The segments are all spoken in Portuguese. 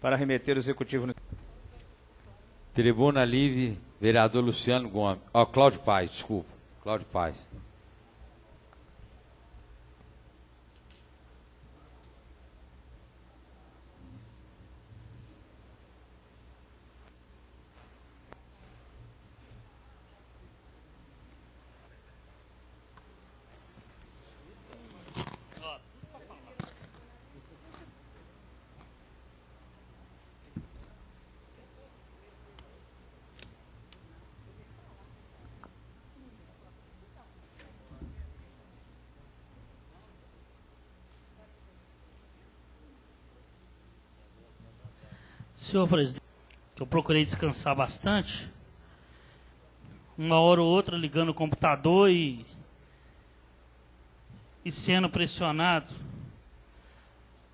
para remeter o Executivo... Tribuna livre, vereador Luciano Gomes. Cláudio Paes, desculpa. Cláudio Paes. Senhor presidente, eu procurei descansar bastante, uma hora ou outra ligando o computador e sendo pressionado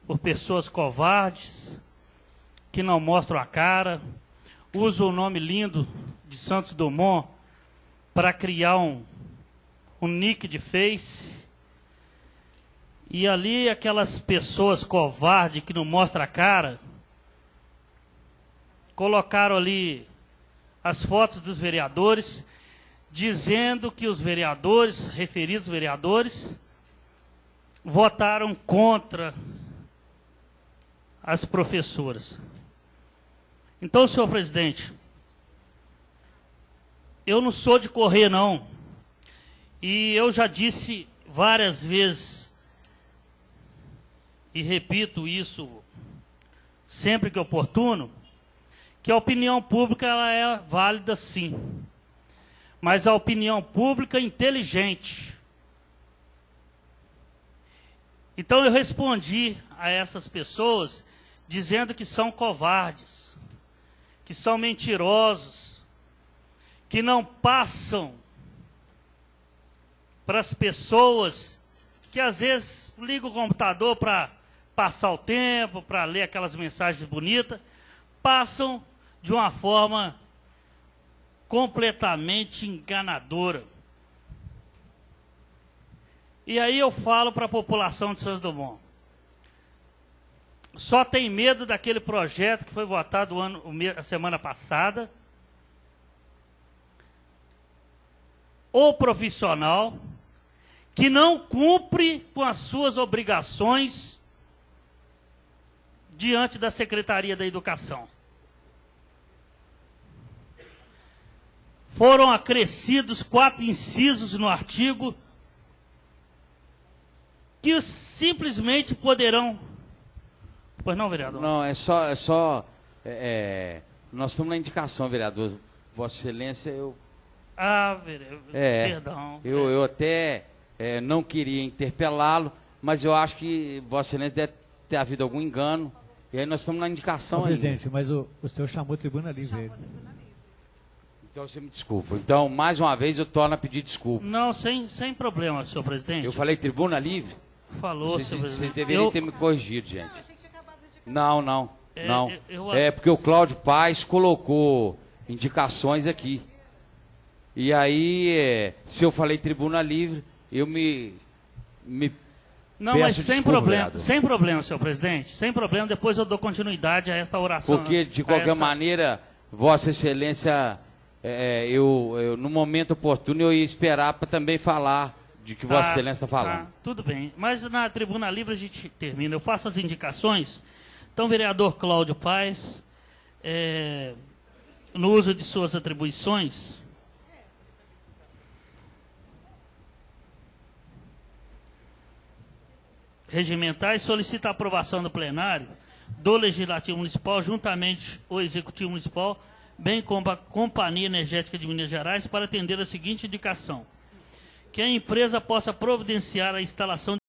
por pessoas covardes, que não mostram a cara, usam o nome lindo de Santos Dumont para criar um nick de Face, e ali aquelas pessoas covardes que não mostram a cara, colocaram ali as fotos dos vereadores, dizendo que os vereadores, referidos vereadores, votaram contra as professoras. Então, senhor presidente, eu não sou de correr, não. E eu já disse várias vezes, e repito isso sempre que oportuno, que a opinião pública ela é válida, sim. Mas a opinião pública inteligente. Então eu respondi a essas pessoas dizendo que são covardes, que são mentirosos, que não passam para as pessoas que às vezes ligam o computador para passar o tempo, para ler aquelas mensagens bonitas, passam de uma forma completamente enganadora. E aí eu falo para a população de Santos Dumont. Só tem medo daquele projeto que foi votado a semana passada. O profissional que não cumpre com as suas obrigações diante da Secretaria da Educação. Foram acrescidos 4 incisos no artigo que simplesmente poderão... Pois não, vereador? Não, nós estamos na indicação, vereador. Vossa Excelência, eu... vereador, perdão. Eu até não queria interpelá-lo, mas eu acho que Vossa Excelência deve ter havido algum engano. E aí nós estamos na indicação ainda. Presidente, mas o senhor chamou a tribuna livre. Então você me desculpa. Então, mais uma vez, eu torno a pedir desculpa. Não, sem problema, senhor presidente. Eu falei tribuna livre? Falou, senhor presidente. Vocês deveriam ter me corrigido, gente. Não. É porque o Cláudio Paes colocou indicações aqui. E aí, se eu falei tribuna livre, eu me Não, mas sem problema, senhor presidente. Sem problema, depois eu dou continuidade a esta oração. Porque, de qualquer maneira, Vossa Excelência, eu, no momento oportuno, eu ia esperar para também falar de que Vossa Excelência está falando. Tudo bem. Mas na tribuna livre a gente termina. Eu faço as indicações. Então, vereador Cláudio Paes, no uso de suas atribuições, regimentais, solicita a aprovação do plenário do Legislativo Municipal, juntamente o Executivo Municipal, bem como a Companhia Energética de Minas Gerais, para atender a seguinte indicação: que a empresa possa providenciar a instalação de...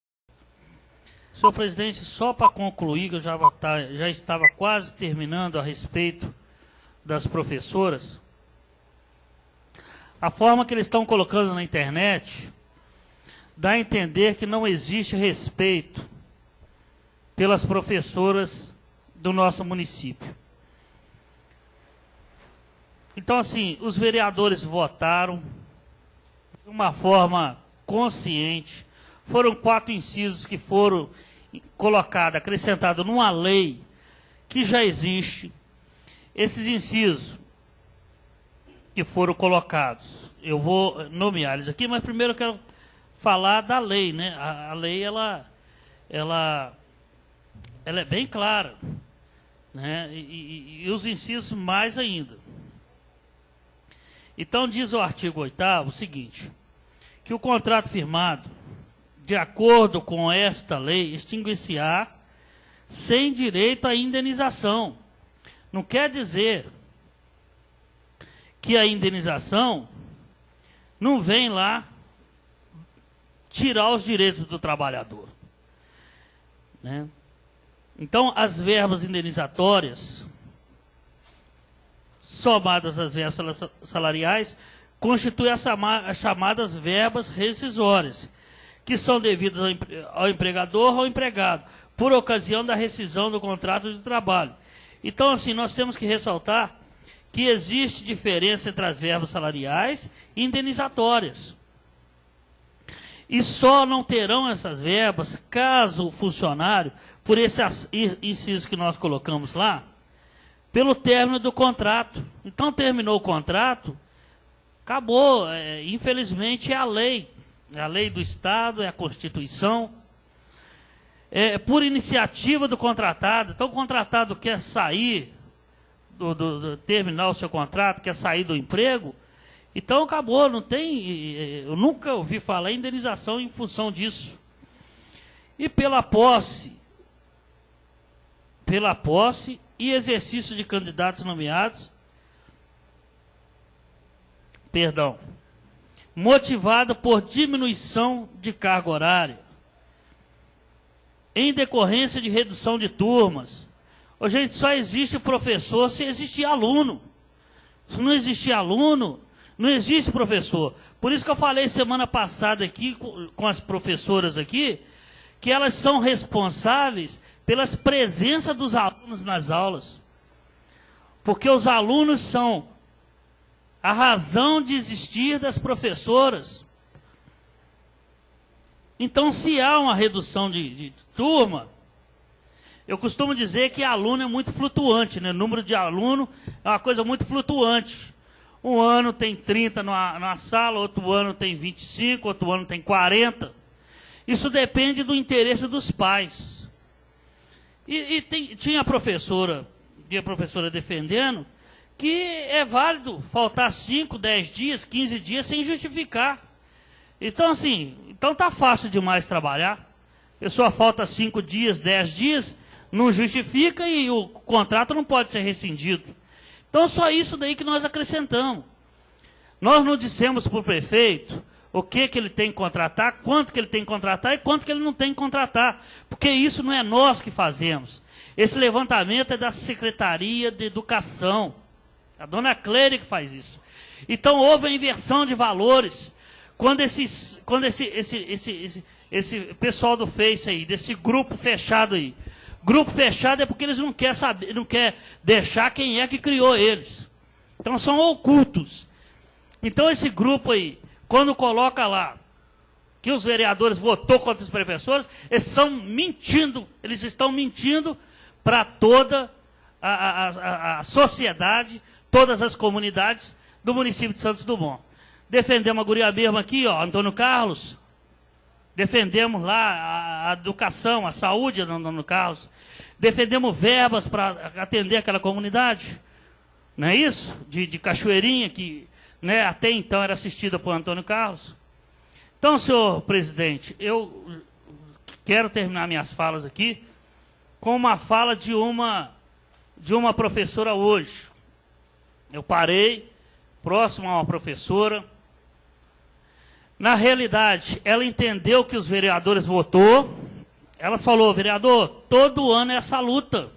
Senhor presidente, só para concluir, que eu já estava quase terminando a respeito das professoras, a forma que eles estão colocando na internet dá a entender que não existe respeito pelas professoras do nosso município. Então, assim, os vereadores votaram de uma forma consciente. Foram 4 incisos que foram colocados, acrescentados numa lei que já existe. Esses incisos que foram colocados, eu vou nomear eles aqui, mas primeiro eu quero falar da lei, né? A lei, ela é bem clara, né? E os incisos mais ainda. Então, diz o artigo 8º o seguinte, que o contrato firmado, de acordo com esta lei, extinguir-se-á sem direito à indenização. Não quer dizer que a indenização não vem lá tirar os direitos do trabalhador, né? Então, as verbas indenizatórias, somadas às verbas salariais, constituem as chamadas verbas rescisórias, que são devidas ao empregador ou ao empregado, por ocasião da rescisão do contrato de trabalho. Então, assim, nós temos que ressaltar que existe diferença entre as verbas salariais e indenizatórias. E só não terão essas verbas caso o funcionário, por esse inciso que nós colocamos lá, pelo término do contrato. Então, terminou o contrato, acabou. Infelizmente, é a lei. É a lei do Estado, é a Constituição. É por iniciativa do contratado. Então, o contratado quer sair, terminar o seu contrato, quer sair do emprego, então acabou, não tem. Eu nunca ouvi falar em indenização em função disso. E pela posse e exercício de candidatos nomeados, motivado por diminuição de carga horária, em decorrência de redução de turmas. Gente, só existe professor se existir aluno. Se não existir aluno, não existe professor. Por isso que eu falei semana passada aqui com as professoras aqui, que elas são responsáveis pelas presenças dos alunos nas aulas. Porque os alunos são a razão de existir das professoras. Então, se há uma redução de turma, eu costumo dizer que aluno é muito flutuante, né? O número de aluno é uma coisa muito flutuante. Um ano tem 30 numa sala, outro ano tem 25, outro ano tem 40. Isso depende do interesse dos pais. Tinha professora defendendo que é válido faltar 5, 10 dias, 15 dias sem justificar. Então, assim, tá fácil demais trabalhar. A pessoa falta 5 dias, 10 dias, não justifica e o contrato não pode ser rescindido. Então, só isso daí que nós acrescentamos. Nós não dissemos para o prefeito o que ele tem que contratar, quanto que ele tem que contratar e quanto que ele não tem que contratar. Porque isso não é nós que fazemos. Esse levantamento é da Secretaria de Educação. A dona Cléria que faz isso. Então, houve a inversão de valores. Quando esse pessoal do Face aí, desse grupo fechado aí, grupo fechado é porque eles não querem saber, não querem deixar quem é que criou eles. Então são ocultos. Então esse grupo aí, quando coloca lá que os vereadores votou contra os professores, eles estão mentindo para toda a sociedade, todas as comunidades do município de Santos Dumont. Defendemos a guria mesmo aqui, ó, Antônio Carlos. Defendemos lá a educação, a saúde do Antônio Carlos. Defendemos verbas para atender aquela comunidade. Não é isso? De Cachoeirinha, que, né, até então era assistida por Antônio Carlos. Então, senhor presidente, eu quero terminar minhas falas aqui com uma fala de uma professora hoje. Eu parei próximo a uma professora. Na realidade, ela entendeu que os vereadores votou. Ela falou, vereador, todo ano é essa luta.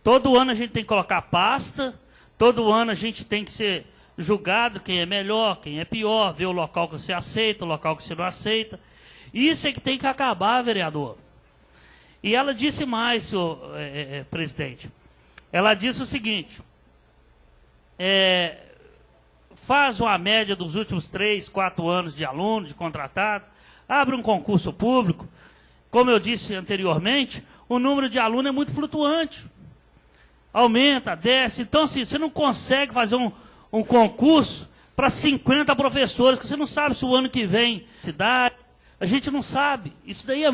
Todo ano a gente tem que colocar pasta. Todo ano a gente tem que ser julgado quem é melhor, quem é pior. Ver o local que você aceita, o local que você não aceita. Isso é que tem que acabar, vereador. E ela disse mais, senhor presidente. Ela disse o seguinte. Faz uma média dos últimos 3, 4 anos de aluno, de contratado, abre um concurso público. Como eu disse anteriormente, o número de alunos é muito flutuante. Aumenta, desce. Então, assim, você não consegue fazer um concurso para 50 professores, que você não sabe se o ano que vem cidade. A gente não sabe. Isso daí é...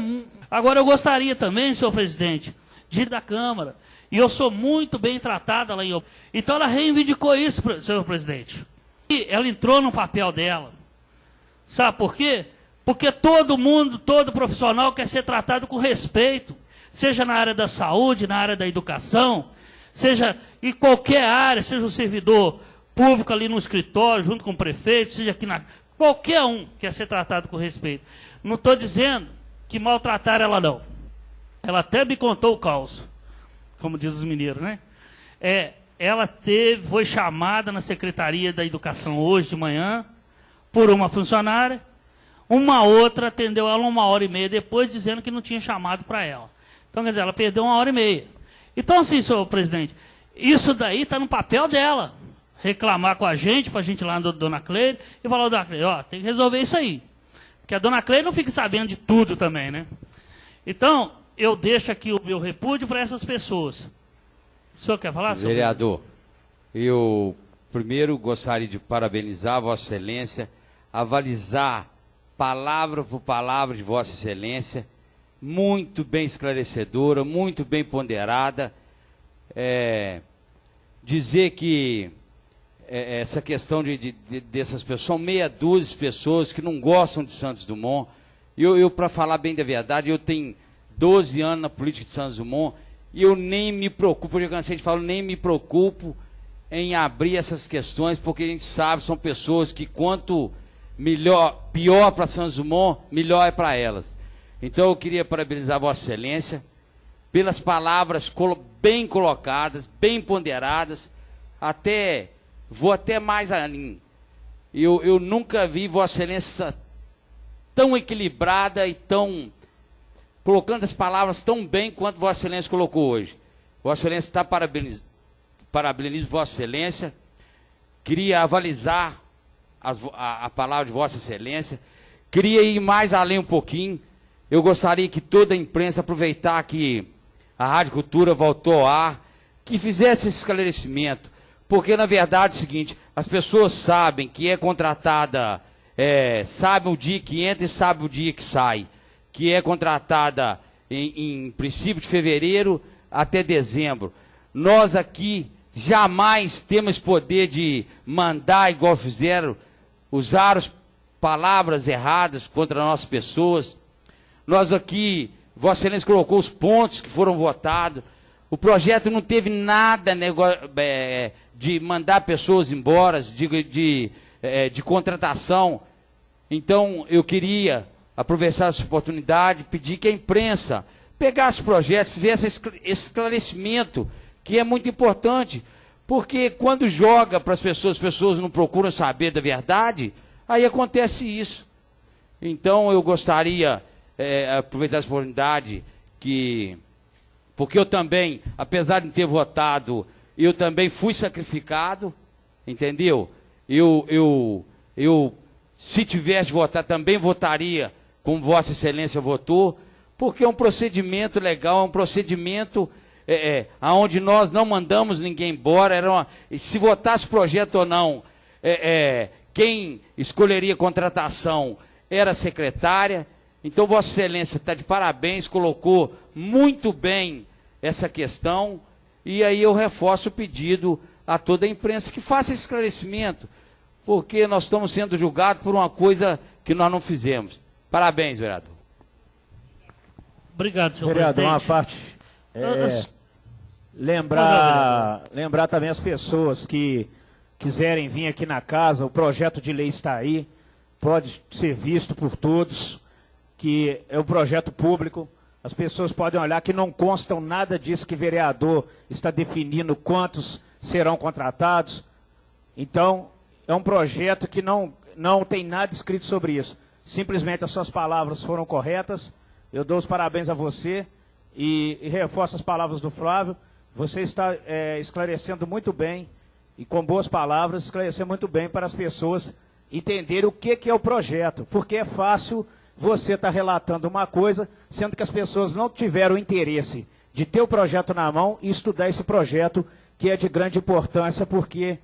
Agora, eu gostaria também, senhor presidente, de ir da Câmara. E eu sou muito bem tratada lá em... Então, ela reivindicou isso, senhor presidente. E ela entrou no papel dela. Sabe por quê? Porque todo mundo, todo profissional quer ser tratado com respeito. Seja na área da saúde, na área da educação, seja em qualquer área, seja o servidor público ali no escritório, junto com o prefeito, seja aqui na... Qualquer um quer ser tratado com respeito. Não estou dizendo que maltrataram ela, não. Ela até me contou o caos, como diz os mineiros, né? Ela foi chamada na Secretaria da Educação hoje de manhã por uma funcionária. Uma outra atendeu ela 1h30 depois, dizendo que não tinha chamado para ela. Então, quer dizer, ela perdeu 1h30. Então, assim, senhor presidente, isso daí está no papel dela. Reclamar com a gente, para a gente ir lá na dona Cleide, e falar, dona Cleide, ó, tem que resolver isso aí. Porque a dona Cleide não fica sabendo de tudo também, né? Então, eu deixo aqui o meu repúdio para essas pessoas. O senhor quer falar, senhor? Vereador, eu primeiro gostaria de parabenizar a Vossa Excelência, avalizar palavra por palavra de Vossa Excelência, muito bem esclarecedora, muito bem ponderada. Dizer que essa questão dessas pessoas, são meia dúzia de pessoas que não gostam de Santos Dumont. Eu para falar bem da verdade, eu tenho 12 anos na política de Santos Dumont e eu nem me preocupo, eu cansei de falar, nem me preocupo em abrir essas questões, porque a gente sabe, são pessoas que quanto pior para Santos Dumont, melhor é para elas. Então eu queria parabenizar a Vossa Excelência pelas palavras bem colocadas, bem ponderadas, vou até mais além. Eu nunca vi Vossa Excelência tão equilibrada e tão colocando as palavras tão bem quanto Vossa Excelência colocou hoje. Vossa Excelência está parabenizo Vossa Excelência. Queria avalizar a palavra de Vossa Excelência. Queria ir mais além um pouquinho. Eu gostaria que toda a imprensa aproveitar que a Rádio Cultura voltou ao ar, que fizesse esse esclarecimento. Porque, na verdade, é o seguinte, as pessoas sabem que é contratada, sabem o dia que entra e sabem o dia que sai. Que é contratada em princípio de fevereiro até dezembro. Nós aqui jamais temos poder de mandar, igual fizeram, usar as palavras erradas contra nossas pessoas. Nós aqui, Vossa Excelência colocou os pontos que foram votados. O projeto não teve nada de mandar pessoas embora, de contratação. Então, eu queria aproveitar essa oportunidade, pedir que a imprensa pegasse o projeto, fizesse esse esclarecimento, que é muito importante, porque quando joga para as pessoas não procuram saber da verdade, aí acontece isso. Então, eu gostaria aproveitar essa oportunidade, porque eu também, apesar de ter votado, eu também fui sacrificado, entendeu? Eu se tivesse votado, também votaria como Vossa Excelência votou, porque é um procedimento legal, é um procedimento onde nós não mandamos ninguém embora. Se votasse o projeto ou não, quem escolheria a contratação era a secretária. Então, Vossa Excelência está de parabéns, colocou muito bem essa questão, e aí eu reforço o pedido a toda a imprensa que faça esse esclarecimento, porque nós estamos sendo julgados por uma coisa que nós não fizemos. Parabéns, vereador. Obrigado, senhor vereador, presidente. Uma parte. Lembrar também as pessoas que quiserem vir aqui na casa, o projeto de lei está aí, pode ser visto por todos, que é um projeto público. As pessoas podem olhar que não constam nada disso que o vereador está definindo quantos serão contratados. Então, é um projeto que não tem nada escrito sobre isso. Simplesmente as suas palavras foram corretas. Eu dou os parabéns a você e reforço as palavras do Flávio. Você está esclarecendo muito bem e com boas palavras, esclarecendo muito bem para as pessoas entenderem o que é o projeto. Porque é fácil você está relatando uma coisa, sendo que as pessoas não tiveram interesse de ter o projeto na mão e estudar esse projeto, que é de grande importância, porque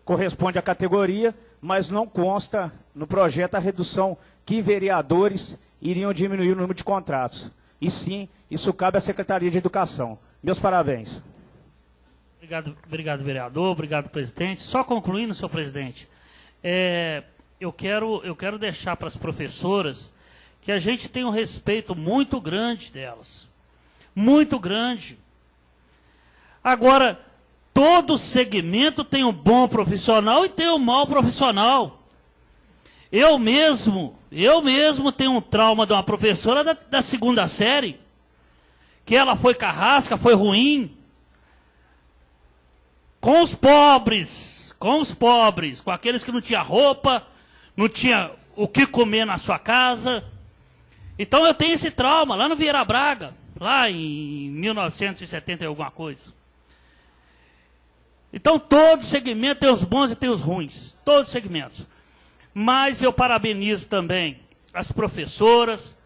corresponde à categoria, mas não consta no projeto a redução que vereadores iriam diminuir o número de contratos. E sim, isso cabe à Secretaria de Educação. Meus parabéns. Obrigado, vereador. Obrigado, presidente. Só concluindo, senhor presidente, eu quero deixar para as professoras que a gente tem um respeito muito grande delas. Muito grande. Agora, todo segmento tem um bom profissional e tem um mau profissional. Eu mesmo tenho um trauma de uma professora da 2ª série, que ela foi carrasca, foi ruim, com os pobres, com aqueles que não tinham roupa, não tinha o que comer na sua casa. Então eu tenho esse trauma lá no Vieira Braga, lá em 1970 e alguma coisa. Então todo segmento tem os bons e tem os ruins, todos os segmentos. Mas eu parabenizo também as professoras,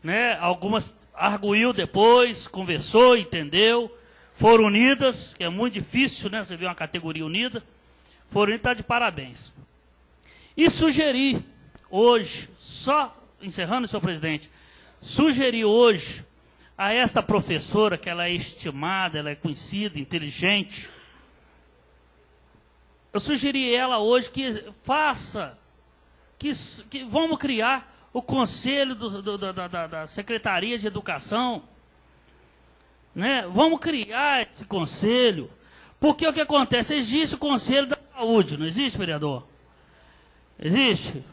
né? Algumas arguiu depois, conversou, entendeu, foram unidas, que é muito difícil, né? Você vê uma categoria unida, foram unidas, está de parabéns. E sugeri hoje, só encerrando, senhor presidente, sugeri hoje a esta professora, que ela é estimada, ela é conhecida, inteligente, eu sugeri ela hoje que faça, que vamos criar o conselho da Secretaria de Educação, né? Vamos criar esse conselho, porque o que acontece? Existe o Conselho da Saúde, não existe, vereador? Existe?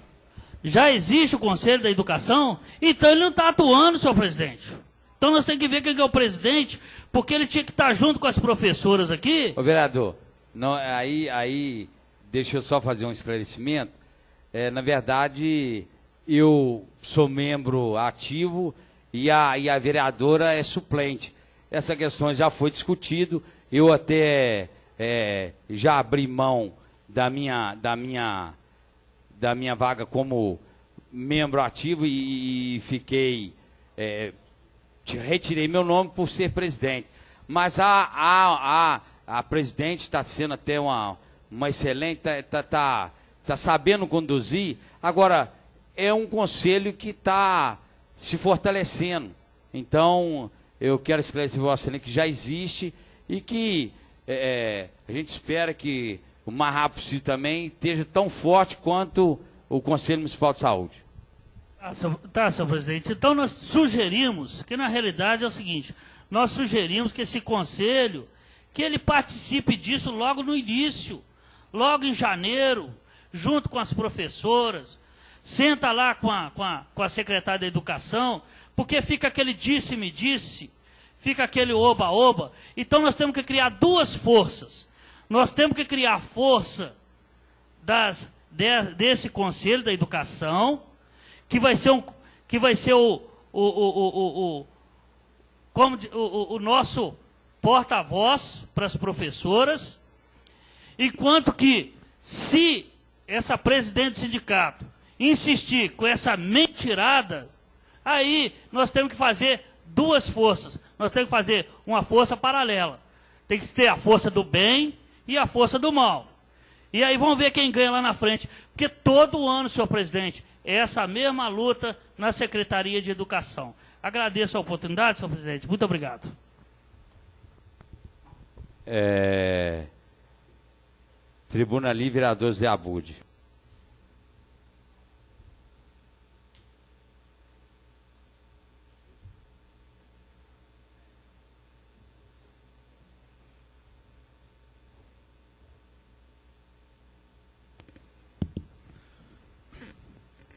Já existe o Conselho da Educação, então ele não está atuando, senhor presidente. Então nós temos que ver quem é o presidente, porque ele tinha que estar junto com as professoras aqui. Ô vereador, não, aí deixa eu só fazer um esclarecimento. Na verdade, eu sou membro ativo e a vereadora é suplente. Essa questão já foi discutido. Eu até já abri mão da minha vaga como membro ativo e fiquei, retirei meu nome por ser presidente. Mas a presidente está sendo até uma excelente, está sabendo conduzir. Agora, é um conselho que está se fortalecendo. Então, eu quero esclarecer Vossa Excelência que já existe e que a gente espera que o mais rápido possível também esteja tão forte quanto o Conselho Municipal de Saúde. Tá, senhor presidente. Então, nós sugerimos, que na realidade é o seguinte, nós sugerimos que esse conselho, que ele participe disso logo no início, logo em janeiro, junto com as professoras, senta lá com a secretária da Educação, porque fica aquele disse-me-disse, fica aquele oba-oba. Então nós temos que criar duas forças. Nós temos que criar a força desse Conselho da Educação, que vai ser o nosso porta-voz para as professoras, enquanto que, se essa presidente do sindicato insistir com essa mentirada, aí nós temos que fazer duas forças. Nós temos que fazer uma força paralela. Tem que ter a força do bem e a força do mal. E aí vamos ver quem ganha lá na frente. Porque todo ano, senhor presidente, é essa mesma luta na Secretaria de Educação. Agradeço a oportunidade, senhor presidente. Muito obrigado. Tribuna Livre, vereador Zé Abude.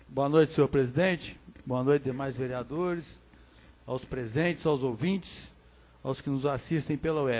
Boa noite, senhor presidente. Boa noite, demais vereadores, aos presentes, aos ouvintes, aos que nos assistem pela web.